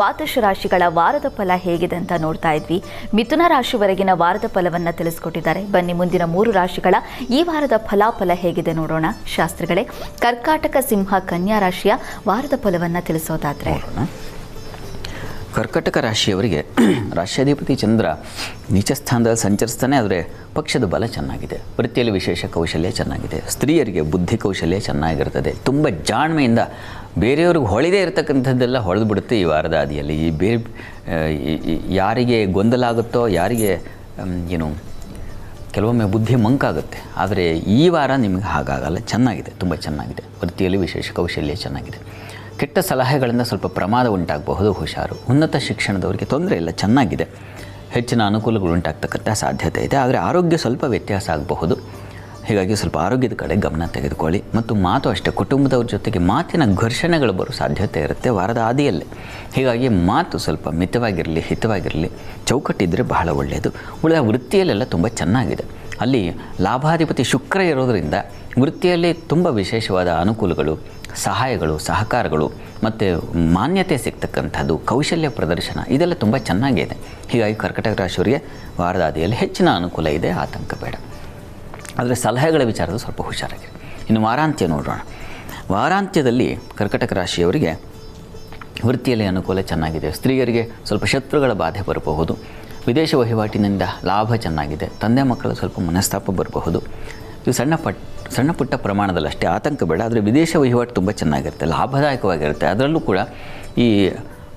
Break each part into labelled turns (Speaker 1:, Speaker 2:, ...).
Speaker 1: ದ್ವಾದಶ ರಾಶಿಗಳ ವಾರದ ಫಲ ಹೇಗಿದೆ ಅಂತ ನೋಡ್ತಾ ಇದ್ವಿ. ಮಿಥುನ ರಾಶಿವರೆಗಿನ ವಾರದ ಫಲವನ್ನು ತಿಳಿಸ್ಕೊಟ್ಟಿದ್ದಾರೆ. ಬನ್ನಿ ಮುಂದಿನ 3 ರಾಶಿಗಳ ಈ ವಾರದ ಫಲಾಫಲ ಹೇಗಿದೆ ನೋಡೋಣ. ಶಾಸ್ತ್ರಿಗಳೇ, ಕರ್ಕಾಟಕ, ಸಿಂಹ, ಕನ್ಯಾ ರಾಶಿಯ ವಾರದ ಫಲವನ್ನು ತಿಳಿಸೋದಾದ್ರೆ
Speaker 2: ಕರ್ಕಟಕ ರಾಶಿಯವರಿಗೆ ರಾಶ್ಯಾಧಿಪತಿ ಚಂದ್ರ ನೀಚ ಸ್ಥಾನದಲ್ಲಿ ಸಂಚರಿಸ್ತಾನೆ. ಆದರೆ ಪಕ್ಷದ ಬಲ ಚೆನ್ನಾಗಿದೆ, ವೃತ್ತಿಯಲ್ಲಿ ವಿಶೇಷ ಕೌಶಲ್ಯ ಚೆನ್ನಾಗಿದೆ, ಸ್ತ್ರೀಯರಿಗೆ ಬುದ್ಧಿ ಕೌಶಲ್ಯ ಚೆನ್ನಾಗಿರ್ತದೆ, ತುಂಬ ಜಾಣ್ಮೆಯಿಂದ ಬೇರೆಯವ್ರಿಗೆ ಹೊಳೆದೇ ಇರತಕ್ಕಂಥದ್ದೆಲ್ಲ ಹೊಳೆದು ಬಿಡುತ್ತೆ ಈ ವಾರದ ಆದಿಯಲ್ಲಿ. ಯಾರಿಗೆ ಗೊಂದಲ ಆಗುತ್ತೋ, ಯಾರಿಗೆ ಕೆಲವೊಮ್ಮೆ ಬುದ್ಧಿ ಮಂಕಾಗುತ್ತೆ. ಆದರೆ ಈ ವಾರ ನಿಮಗೆ ಹಾಗಾಗಲ್ಲ, ಚೆನ್ನಾಗಿದೆ, ತುಂಬ ಚೆನ್ನಾಗಿದೆ. ವೃತ್ತಿಯಲ್ಲಿ ವಿಶೇಷ ಕೌಶಲ್ಯ ಚೆನ್ನಾಗಿದೆ. ಕೆಟ್ಟ ಸಲಹೆಗಳಿಂದ ಸ್ವಲ್ಪ ಪ್ರಮಾದ ಉಂಟಾಗಬಹುದು, ಹುಷಾರು. ಉನ್ನತ ಶಿಕ್ಷಣದವರಿಗೆ ತೊಂದರೆ ಇಲ್ಲ, ಚೆನ್ನಾಗಿದೆ. ಹೆಚ್ಚಿನ ಅನುಕೂಲಗಳು ಉಂಟಾಗ್ತಕ್ಕಂಥ ಸಾಧ್ಯತೆ ಇದೆ. ಆದರೆ ಆರೋಗ್ಯ ಸ್ವಲ್ಪ ವ್ಯತ್ಯಾಸ ಆಗಬಹುದು. ಹೀಗಾಗಿ ಸ್ವಲ್ಪ ಆರೋಗ್ಯದ ಕಡೆ ಗಮನ ತೆಗೆದುಕೊಳ್ಳಿ. ಮತ್ತು ಮಾತು ಅಷ್ಟೇ, ಕುಟುಂಬದವ್ರ ಜೊತೆಗೆ ಮಾತಿನ ಘರ್ಷಣೆಗಳು ಬರೋ ಸಾಧ್ಯತೆ ಇರುತ್ತೆ ವಾರದ ಆದಿಯಲ್ಲೇ. ಹೀಗಾಗಿ ಮಾತು ಸ್ವಲ್ಪ ಮಿತವಾಗಿರಲಿ, ಹಿತವಾಗಿರಲಿ, ಚೌಕಟ್ಟಿದ್ದರೆ ಬಹಳ ಒಳ್ಳೆಯದು. ಉಳಿದ ವೃತ್ತಿಯಲ್ಲೆಲ್ಲ ತುಂಬ ಚೆನ್ನಾಗಿದೆ. ಅಲ್ಲಿ ಲಾಭಾಧಿಪತಿ ಶುಕ್ರ ಇರೋದರಿಂದ ವೃತ್ತಿಯಲ್ಲಿ ತುಂಬ ವಿಶೇಷವಾದ ಅನುಕೂಲಗಳು, ಸಹಾಯಗಳು, ಸಹಕಾರಗಳು ಮತ್ತು ಮಾನ್ಯತೆ ಸಿಗ್ತಕ್ಕಂಥದ್ದು, ಕೌಶಲ್ಯ ಪ್ರದರ್ಶನ ಇದೆಲ್ಲ ತುಂಬ ಚೆನ್ನಾಗಿದೆ. ಹೀಗಾಗಿ ಕರ್ಕಟಕ ರಾಶಿಯವರಿಗೆ ವಾರದ ಆದಿಯಲ್ಲಿ ಹೆಚ್ಚಿನ ಅನುಕೂಲ ಇದೆ, ಆತಂಕ ಬೇಡ. ಆದರೆ ಸಲಹೆಗಳ ವಿಚಾರದಲ್ಲಿ ಸ್ವಲ್ಪ ಹುಷಾರಾಗಿದೆ. ಇನ್ನು ವಾರಾಂತ್ಯ ನೋಡೋಣ. ವಾರಾಂತ್ಯದಲ್ಲಿ ಕರ್ಕಟಕ ರಾಶಿಯವರಿಗೆ ವೃತ್ತಿಯಲ್ಲಿ ಅನುಕೂಲ ಚೆನ್ನಾಗಿದೆ. ಸ್ತ್ರೀಯರಿಗೆ ಸ್ವಲ್ಪ ಶತ್ರುಗಳ ಬಾಧೆ ಬರಬಹುದು. ವಿದೇಶ ವಹಿವಾಟಿನಿಂದ ಲಾಭ ಚೆನ್ನಾಗಿದೆ. ತಂದೆ ಮಕ್ಕಳು ಸ್ವಲ್ಪ ಮನಸ್ತಾಪ ಬರಬಹುದು. ಇದು ಸಣ್ಣ ಪುಟ್ಟ ಪ್ರಮಾಣದಲ್ಲಿ ಅಷ್ಟೇ, ಆತಂಕ ಬೇಡ. ಆದರೆ ವಿದೇಶ ವಹಿವಾಟು ತುಂಬ ಚೆನ್ನಾಗಿರುತ್ತೆ, ಲಾಭದಾಯಕವಾಗಿರುತ್ತೆ. ಅದರಲ್ಲೂ ಕೂಡ ಈ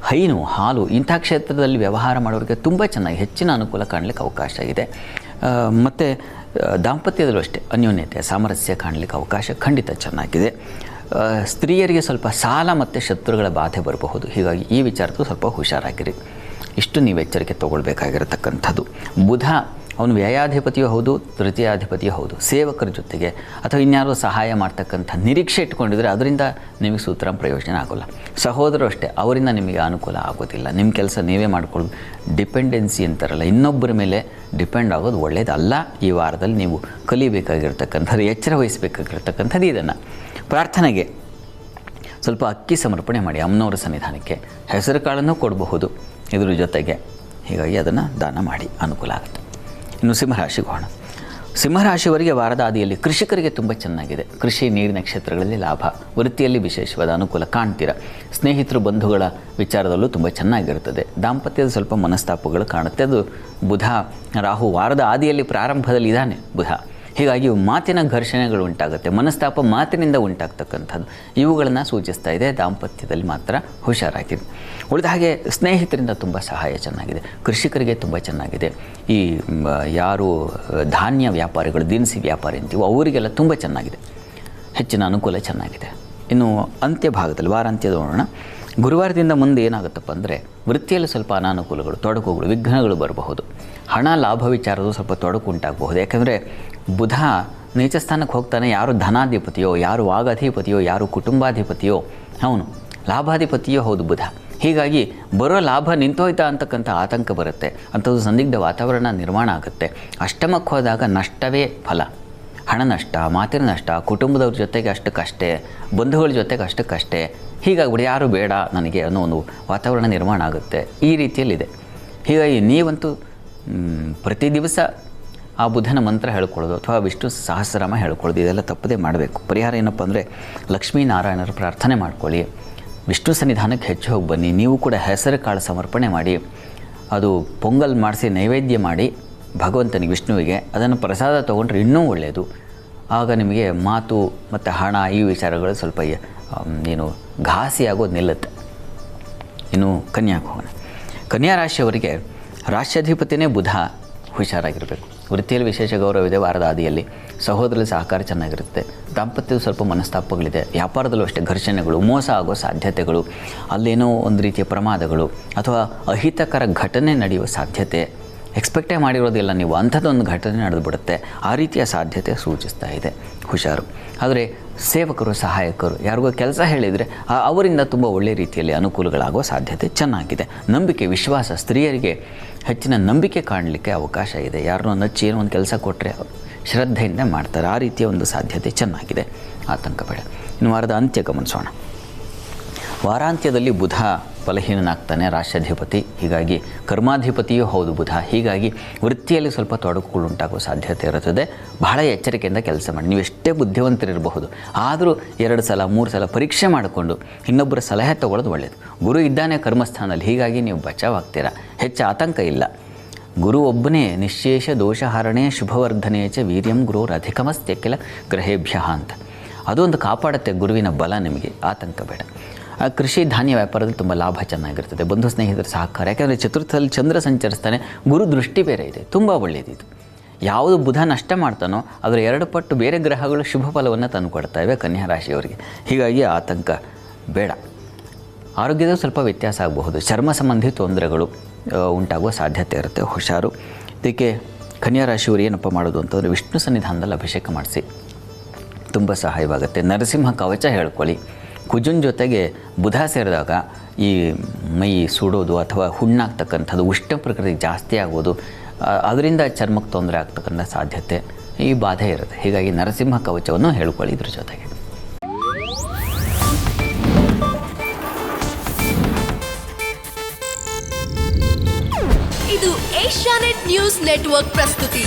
Speaker 2: ಹೈನು, ಹಾಲು ಇಂಥ ಕ್ಷೇತ್ರದಲ್ಲಿ ವ್ಯವಹಾರ ಮಾಡೋರಿಗೆ ತುಂಬ ಚೆನ್ನಾಗಿ ಹೆಚ್ಚಿನ ಅನುಕೂಲ ಕಾಣಲಿಕ್ಕೆ ಅವಕಾಶ ಇದೆ. ಮತ್ತು ದಾಂಪತ್ಯದಲ್ಲೂ ಅಷ್ಟೇ ಅನ್ಯೋನ್ಯತೆ, ಸಾಮರಸ್ಯ ಕಾಣಲಿಕ್ಕೆ ಅವಕಾಶ ಖಂಡಿತ ಚೆನ್ನಾಗಿದೆ. ಸ್ತ್ರೀಯರಿಗೆ ಸ್ವಲ್ಪ ಸಾಲ ಮತ್ತು ಶತ್ರುಗಳ ಬಾಧೆ ಬರಬಹುದು. ಹೀಗಾಗಿ ಈ ವಿಚಾರದ್ದು ಸ್ವಲ್ಪ ಹುಷಾರಾಗಿರಿ. ಇಷ್ಟು ನೀವು ಎಚ್ಚರಿಕೆ ತೊಗೊಳ್ಬೇಕಾಗಿರತಕ್ಕಂಥದ್ದು. ಬುಧ ಅವನು ವ್ಯಯಾಧಿಪತಿಯೂ ಹೌದು, ತೃತೀಯಾಧಿಪತಿಯೂ ಹೌದು. ಸೇವಕರ ಜೊತೆಗೆ ಅಥವಾ ಇನ್ಯಾರೋ ಸಹಾಯ ಮಾಡ್ತಕ್ಕಂಥ ನಿರೀಕ್ಷೆ ಇಟ್ಕೊಂಡಿದ್ರೆ ಅದರಿಂದ ನಿಮಗೆ ಸೂತ್ರ ಪ್ರಯೋಜನ ಆಗೋಲ್ಲ. ಸಹೋದರರು ಅಷ್ಟೇ, ಅವರಿಂದ ನಿಮಗೆ ಅನುಕೂಲ ಆಗೋದಿಲ್ಲ. ನಿಮ್ಮ ಕೆಲಸ ನೀವೇ ಮಾಡ್ಕೊಳ್ಳೋದು. ಡಿಪೆಂಡೆನ್ಸಿ ಅಂತಾರಲ್ಲ, ಇನ್ನೊಬ್ಬರ ಮೇಲೆ ಡಿಪೆಂಡ್ ಆಗೋದು ಒಳ್ಳೆಯದಲ್ಲ. ಈ ವಾರದಲ್ಲಿ ನೀವು ಕಲಿಬೇಕಾಗಿರ್ತಕ್ಕಂಥದ್ದು, ಎಚ್ಚರ ವಹಿಸಬೇಕಾಗಿರ್ತಕ್ಕಂಥದ್ದು ಇದನ್ನು. ಪ್ರಾರ್ಥನೆಗೆ ಸ್ವಲ್ಪ ಅಕ್ಕಿ ಸಮರ್ಪಣೆ ಮಾಡಿ ಅಮ್ಮನವರ ಸನ್ನಿಧಾನಕ್ಕೆ. ಹೆಸರು ಕಾಳನ್ನು ಕೊಡಬಹುದು ಇದ್ರ ಜೊತೆಗೆ. ಹೀಗಾಗಿ ಅದನ್ನು ದಾನ ಮಾಡಿ, ಅನುಕೂಲ ಆಗುತ್ತೆ. ಇನ್ನು ಸಿಂಹರಾಶಿಗೆ ಹೋಗೋಣ. ಸಿಂಹರಾಶಿಯವರಿಗೆ ವಾರದ ಆದಿಯಲ್ಲಿ ಕೃಷಿಕರಿಗೆ ತುಂಬ ಚೆನ್ನಾಗಿದೆ. ಕೃಷಿ, ನೀರಿನ ಕ್ಷೇತ್ರಗಳಲ್ಲಿ ಲಾಭ, ವೃತ್ತಿಯಲ್ಲಿ ವಿಶೇಷವಾದ ಅನುಕೂಲ ಕಾಣ್ತೀರ. ಸ್ನೇಹಿತರು, ಬಂಧುಗಳ ವಿಚಾರದಲ್ಲೂ ತುಂಬ ಚೆನ್ನಾಗಿರ್ತದೆ. ದಾಂಪತ್ಯದ ಸ್ವಲ್ಪ ಮನಸ್ತಾಪಗಳು ಕಾಣುತ್ತೆ. ಅದು ಬುಧ, ರಾಹು ವಾರದ ಆದಿಯಲ್ಲಿ ಪ್ರಾರಂಭದಲ್ಲಿ ಇದ್ದಾನೆ ಬುಧ. ಹೀಗಾಗಿ ಮಾತಿನ ಘರ್ಷಣೆಗಳು ಉಂಟಾಗುತ್ತೆ, ಮನಸ್ತಾಪ ಮಾತಿನಿಂದ ಉಂಟಾಗ್ತಕ್ಕಂಥದ್ದು ಇವುಗಳನ್ನು ಸೂಚಿಸ್ತಾ ಇದೆ. ದಾಂಪತ್ಯದಲ್ಲಿ ಮಾತ್ರ ಹುಷಾರಾಗಿದೆ. ಉಳಿದ ಹಾಗೆ ಸ್ನೇಹಿತರಿಂದ ತುಂಬ ಸಹಾಯ ಚೆನ್ನಾಗಿದೆ. ಕೃಷಿಕರಿಗೆ ತುಂಬ ಚೆನ್ನಾಗಿದೆ. ಈ ಯಾರು ಧಾನ್ಯ ವ್ಯಾಪಾರಿಗಳು, ದಿನಸಿ ವ್ಯಾಪಾರಿ ಅಂತೀವೋ ಅವರಿಗೆಲ್ಲ ತುಂಬ ಚೆನ್ನಾಗಿದೆ, ಹೆಚ್ಚಿನ ಅನುಕೂಲ ಚೆನ್ನಾಗಿದೆ. ಇನ್ನು ಅಂತ್ಯ ಭಾಗದಲ್ಲಿ ವಾರಾಂತ್ಯದ ನೋಡೋಣ. ಗುರುವಾರದಿಂದ ಮುಂದೆ ಏನಾಗುತ್ತಪ್ಪ ಅಂದರೆ ವೃತ್ತಿಯಲ್ಲಿ ಸ್ವಲ್ಪ ಅನಾನುಕೂಲಗಳು, ತೊಡಕುಗಳು, ವಿಘ್ನಗಳು ಬರಬಹುದು. ಹಣ ಲಾಭ ವಿಚಾರದ್ದು ಸ್ವಲ್ಪ ತೊಡಕು ಉಂಟಾಗಬಹುದು. ಯಾಕಂದರೆ ಬುಧ ನೀಚ ಸ್ಥಾನಕ್ಕೆ ಹೋಗ್ತಾನೆ. ಯಾರು ಧನಾಧಿಪತಿಯೋ, ಯಾರು ವಾಗಾಧಿಪತಿಯೋ, ಯಾರು ಕುಟುಂಬಾಧಿಪತಿಯೋ ಅವನು ಲಾಭಾಧಿಪತಿಯೋ ಹೌದು ಬುಧ. ಹೀಗಾಗಿ ಬರೋ ಲಾಭ ನಿಂತೋಯ್ತಾ ಅಂತಕ್ಕಂಥ ಆತಂಕ ಬರುತ್ತೆ. ಅಂಥದ್ದು ಸಂದಿಗ್ಧ ವಾತಾವರಣ ನಿರ್ಮಾಣ ಆಗುತ್ತೆ. ಅಷ್ಟಮಕ್ಕೆ ಹೋದಾಗ ನಷ್ಟವೇ ಫಲ. ಹಣ ನಷ್ಟ, ಮಾತಿನ ನಷ್ಟ, ಕುಟುಂಬದವ್ರ ಜೊತೆಗೆ ಅಷ್ಟಕ್ಕಷ್ಟೇ, ಬಂಧುಗಳ ಜೊತೆಗೆ ಅಷ್ಟಕ್ಕಷ್ಟೇ. ಹೀಗಾಗ್ಬಿಡಿ ಯಾರು ಬೇಡ ನನಗೆ ಅನ್ನೋ ಒಂದು ವಾತಾವರಣ ನಿರ್ಮಾಣ ಆಗುತ್ತೆ. ಈ ರೀತಿಯಲ್ಲಿದೆ. ಹೀಗಾಗಿ ನೀವಂತೂ ಪ್ರತಿ ದಿವಸ ಆ ಬುಧನ ಮಂತ್ರ ಹೇಳ್ಕೊಳ್ಳೋದು ಅಥವಾ ವಿಷ್ಣು ಸಹಸ್ರನಾಮ ಹೇಳ್ಕೊಳ್ಳೋದು ಇದೆಲ್ಲ ತಪ್ಪದೇ ಮಾಡಬೇಕು. ಪರಿಹಾರ ಏನಪ್ಪ ಅಂದರೆ ಲಕ್ಷ್ಮೀನಾರಾಯಣರ ಪ್ರಾರ್ಥನೆ ಮಾಡ್ಕೊಳ್ಳಿ. ವಿಷ್ಣು ಸನ್ನಿಧಾನಕ್ಕೆ ಹೆಚ್ಚು ಹೋಗಿ ಬನ್ನಿ. ನೀವು ಕೂಡ ಹೆಸರು ಕಾಳು ಸಮರ್ಪಣೆ ಮಾಡಿ, ಅದು ಪೊಂಗಲ್ ಮಾಡಿಸಿ ನೈವೇದ್ಯ ಮಾಡಿ ಭಗವಂತನಿಗೆ, ವಿಷ್ಣುವಿಗೆ ಅದನ್ನು ಪ್ರಸಾದ ತೊಗೊಂಡ್ರೆ ಇನ್ನೂ ಒಳ್ಳೆಯದು. ಆಗ ನಿಮಗೆ ಮಾತು ಮತ್ತು ಹಣ ಈ ವಿಚಾರಗಳು ಸ್ವಲ್ಪ ಘಾಸಿ ಆಗೋದು ನಿಲ್ಲುತ್ತೆ. ಇನ್ನು ಕನ್ಯಾಕ್ಕೆ ಹೋಗೋಣ. ಕನ್ಯಾ ರಾಶಿಯವರಿಗೆ ರಾಶ್ಯಾಧಿಪತಿಯೇ ಬುಧ, ಹುಷಾರಾಗಿರಬೇಕು. ವೃತ್ತಿಯಲ್ಲಿ ವಿಶೇಷ ಗೌರವವಿದೆ ವಾರದ ಆದಿಯಲ್ಲಿ. ಸಹೋದರರ ಸಹಕಾರ ಚೆನ್ನಾಗಿರುತ್ತೆ. ದಾಂಪತ್ಯದ ಸ್ವಲ್ಪ ಮನಸ್ತಾಪಗಳಿದೆ. ವ್ಯಾಪಾರದಲ್ಲೂ ಅಷ್ಟೇ ಘರ್ಷಣೆಗಳು, ಮೋಸ ಆಗೋ ಸಾಧ್ಯತೆಗಳು, ಅಲ್ಲೇನೋ ಒಂದು ರೀತಿಯ ಪ್ರಮಾದಗಳು ಅಥವಾ ಅಹಿತಕರ ಘಟನೆ ನಡೆಯುವ ಸಾಧ್ಯತೆ ಎಕ್ಸ್ಪೆಕ್ಟೇ ಮಾಡಿರೋದಿಲ್ಲ ನೀವು, ಅಂಥದ್ದೊಂದು ಘಟನೆ ನಡೆದುಬಿಡುತ್ತೆ. ಆ ರೀತಿಯ ಸಾಧ್ಯತೆ ಸೂಚಿಸ್ತಾ ಇದೆ, ಹುಷಾರು. ಆದರೆ ಸೇವಕರು, ಸಹಾಯಕರು ಯಾರಿಗೋ ಕೆಲಸ ಹೇಳಿದರೆ ಅವರಿಂದ ತುಂಬ ಒಳ್ಳೆಯ ರೀತಿಯಲ್ಲಿ ಅನುಕೂಲಗಳಾಗೋ ಸಾಧ್ಯತೆ ಚೆನ್ನಾಗಿದೆ. ನಂಬಿಕೆ, ವಿಶ್ವಾಸ, ಸ್ತ್ರೀಯರಿಗೆ ಹೆಚ್ಚಿನ ನಂಬಿಕೆ ಕಾಣಲಿಕ್ಕೆ ಅವಕಾಶ ಇದೆ. ಯಾರನ್ನೋ ನಚ್ಚಿ ಏನೋ ಒಂದು ಕೆಲಸ ಕೊಟ್ಟರೆ ಶ್ರದ್ಧೆಯಿಂದ ಮಾಡ್ತಾರೆ. ಆ ರೀತಿಯ ಒಂದು ಸಾಧ್ಯತೆ ಚೆನ್ನಾಗಿದೆ, ಆತಂಕ ಬೇಡ. ಇನ್ನು ವಾರದ ಅಂತ್ಯ ಗಮನಿಸೋಣ. ವಾರಾಂತ್ಯದಲ್ಲಿ ಬುಧ ಬಲಹೀನನಾಗ್ತಾನೆ ರಾಷ್ಟ್ರಾಧಿಪತಿ, ಹೀಗಾಗಿ ಕರ್ಮಾಧಿಪತಿಯೂ ಹೌದು ಬುಧ. ಹೀಗಾಗಿ ವೃತ್ತಿಯಲ್ಲಿ ಸ್ವಲ್ಪ ತೊಡಕುಗಳುಂಟಾಗುವ ಸಾಧ್ಯತೆ ಇರುತ್ತದೆ. ಬಹಳ ಎಚ್ಚರಿಕೆಯಿಂದ ಕೆಲಸ ಮಾಡಿ. ನೀವು ಎಷ್ಟೇ ಬುದ್ಧಿವಂತರಿರಬಹುದು, ಆದರೂ 2 ಸಲ 3 ಸಲ ಪರೀಕ್ಷೆ ಮಾಡಿಕೊಂಡು ಇನ್ನೊಬ್ಬರ ಸಲಹೆ ತಗೊಳ್ಳೋದು ಒಳ್ಳೆಯದು. ಗುರು ಇದ್ದಾನೆ ಕರ್ಮಸ್ಥಾನದಲ್ಲಿ, ಹೀಗಾಗಿ ನೀವು ಬಚಾವಾಗ್ತೀರಾ, ಹೆಚ್ಚು ಆತಂಕ ಇಲ್ಲ. ಗುರು ಒಬ್ಬನೇ ನಿಶ್ಶೇಷ ದೋಷಹರಣೆ ಶುಭವರ್ಧನೆ ಚ ವೀರ್ಯಂ ಗುರೋರಧಿಕಮಸ್ತ್ಯಖಿಲ ಗ್ರಹೇಭ್ಯ ಅಂತ. ಅದೊಂದು ಕಾಪಾಡುತ್ತೆ ಗುರುವಿನ ಬಲ, ನಿಮಗೆ ಆತಂಕ ಬೇಡ. ಕೃಷಿ ಧಾನ್ಯ ವ್ಯಾಪಾರದಲ್ಲಿ ತುಂಬ ಲಾಭ ಚೆನ್ನಾಗಿರ್ತದೆ. ಬಂಧು ಸ್ನೇಹಿತರ ಸಹಕಾರ, ಯಾಕೆಂದರೆ ಚತುರ್ಥದಲ್ಲಿ ಚಂದ್ರ ಸಂಚರಿಸ್ತಾನೆ, ಗುರು ದೃಷ್ಟಿ ಬೇರೆ ಇದೆ, ತುಂಬ ಒಳ್ಳೆಯದಿದು. ಯಾವುದು ಬುಧ ನಷ್ಟ ಮಾಡ್ತಾನೋ ಅದರ 2 ಪಟ್ಟು ಬೇರೆ ಗ್ರಹಗಳು ಶುಭ ಫಲವನ್ನು ತಂದುಕೊಡ್ತಾಯಿವೆ ಕನ್ಯಾ ರಾಶಿಯವರಿಗೆ. ಹೀಗಾಗಿ ಆತಂಕ ಬೇಡ. ಆರೋಗ್ಯದ ಸ್ವಲ್ಪ ವ್ಯತ್ಯಾಸ ಆಗಬಹುದು, ಚರ್ಮ ಸಂಬಂಧಿ ತೊಂದರೆಗಳು ಉಂಟಾಗುವ ಸಾಧ್ಯತೆ ಇರುತ್ತೆ, ಹುಷಾರು. ಇದಕ್ಕೆ ಕನ್ಯಾ ರಾಶಿಯವರು ಏನಪ್ಪ ಮಾಡೋದು ಅಂತಂದರೆ ವಿಷ್ಣು ಸನ್ನಿಧಾನದಲ್ಲಿ ಅಭಿಷೇಕ ಮಾಡಿಸಿ, ತುಂಬ ಸಹಾಯವಾಗುತ್ತೆ. ನರಸಿಂಹ ಕವಚ ಹೇಳ್ಕೊಳ್ಳಿ. ಕುಜುನ್ ಜೊತೆಗೆ ಬುಧ ಸೇರಿದಾಗ ಈ ಮೈ ಸುಡೋದು ಅಥವಾ ಹುಣ್ಣಾಗ್ತಕ್ಕಂಥದ್ದು, ಉಷ್ಣ ಪ್ರಕೃತಿ ಜಾಸ್ತಿ ಆಗೋದು, ಅದರಿಂದ ಚರ್ಮಕ್ಕೆ ತೊಂದರೆ ಆಗ್ತಕ್ಕಂಥ ಸಾಧ್ಯತೆ, ಈ ಬಾಧೆ ಇರುತ್ತೆ. ಹೀಗಾಗಿ ನರಸಿಂಹ ಕವಚವನ್ನು ಹೇಳ್ಕೊಳ್ಳಿ ಇದ್ರ ಜೊತೆಗೆ.
Speaker 3: ಇದು ಏಷ್ಯಾನೆಟ್ ನ್ಯೂಸ್ ನೆಟ್ವರ್ಕ್ ಪ್ರಸ್ತುತಿ.